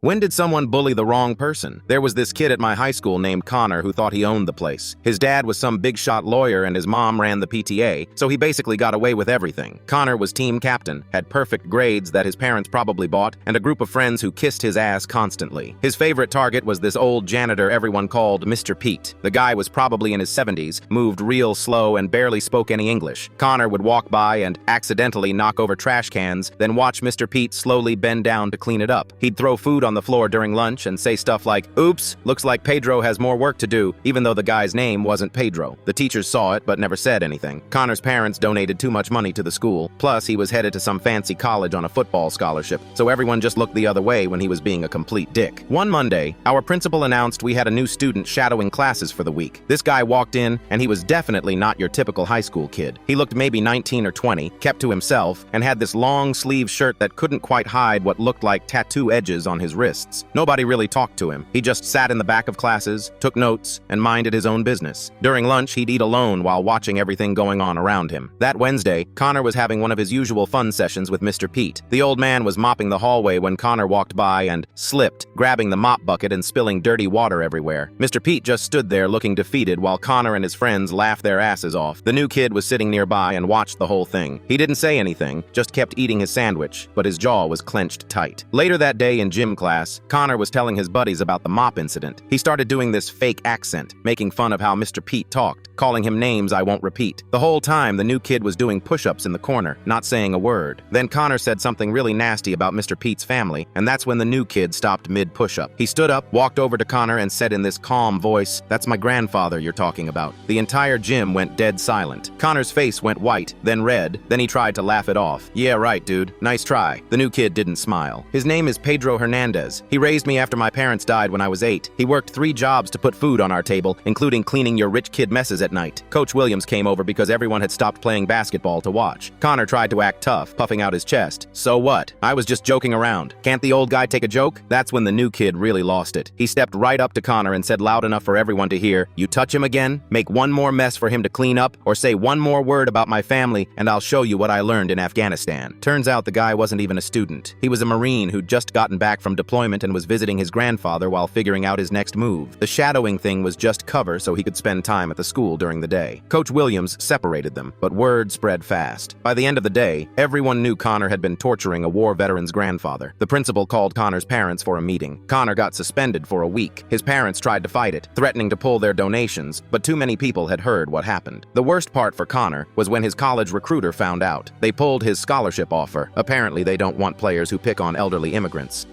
When did someone bully the wrong person? There was this kid at my high school named Connor who thought he owned the place. His dad was some big shot lawyer and his mom ran the PTA, so he basically got away with everything. Connor was team captain, had perfect grades that his parents probably bought, and a group of friends who kissed his ass constantly. His favorite target was this old janitor everyone called Mr. Pete. The guy was probably in his 70s, moved real slow, and barely spoke any English. Connor would walk by and accidentally knock over trash cans, then watch Mr. Pete slowly bend down to clean it up. He'd throw food on the floor during lunch and say stuff like, "Oops, looks like Pedro has more work to do," even though the guy's name wasn't Pedro. The teachers saw it but never said anything. Connor's parents donated too much money to the school, plus he was headed to some fancy college on a football scholarship, so everyone just looked the other way when he was being a complete dick. One Monday, our principal announced we had a new student shadowing classes for the week. This guy walked in, and he was definitely not your typical high school kid. He looked maybe 19 or 20, kept to himself, and had this long sleeve shirt that couldn't quite hide what looked like tattoo edges on his wrists. Nobody really talked to him. He just sat in the back of classes, took notes, and minded his own business. During lunch, he'd eat alone while watching everything going on around him. That Wednesday, Connor was having one of his usual fun sessions with Mr. Pete. The old man was mopping the hallway when Connor walked by and slipped, grabbing the mop bucket and spilling dirty water everywhere. Mr. Pete just stood there looking defeated while Connor and his friends laughed their asses off. The new kid was sitting nearby and watched the whole thing. He didn't say anything, just kept eating his sandwich, but his jaw was clenched tight. Later that day in gym class, Connor was telling his buddies about the mop incident. He started doing this fake accent, making fun of how Mr. Pete talked, calling him names I won't repeat. The whole time, the new kid was doing push-ups in the corner, not saying a word. Then Connor said something really nasty about Mr. Pete's family, and that's when the new kid stopped mid-push-up. He stood up, walked over to Connor, and said in this calm voice, "That's my grandfather you're talking about." The entire gym went dead silent. Connor's face went white, then red, then he tried to laugh it off. "Yeah, right, dude. Nice try." The new kid didn't smile. "His name is Pedro Hernandez. He raised me after my parents died when I was 8. He worked 3 jobs to put food on our table, including cleaning your rich kid messes at night." Coach Williams came over because everyone had stopped playing basketball to watch. Connor tried to act tough, puffing out his chest. "So what? I was just joking around. Can't the old guy take a joke?" That's when the new kid really lost it. He stepped right up to Connor and said loud enough for everyone to hear, "You touch him again, make one more mess for him to clean up, or say one more word about my family, and I'll show you what I learned in Afghanistan." Turns out the guy wasn't even a student. He was a Marine who'd just gotten back from deployment and was visiting his grandfather while figuring out his next move. The shadowing thing was just cover so he could spend time at the school during the day. Coach Williams separated them, but word spread fast. By the end of the day, everyone knew Connor had been torturing a war veteran's grandfather. The principal called Connor's parents for a meeting. Connor got suspended for a week. His parents tried to fight it, threatening to pull their donations, but too many people had heard what happened. The worst part for Connor was when his college recruiter found out. They pulled his scholarship offer. Apparently, they don't want players who pick on elderly immigrants.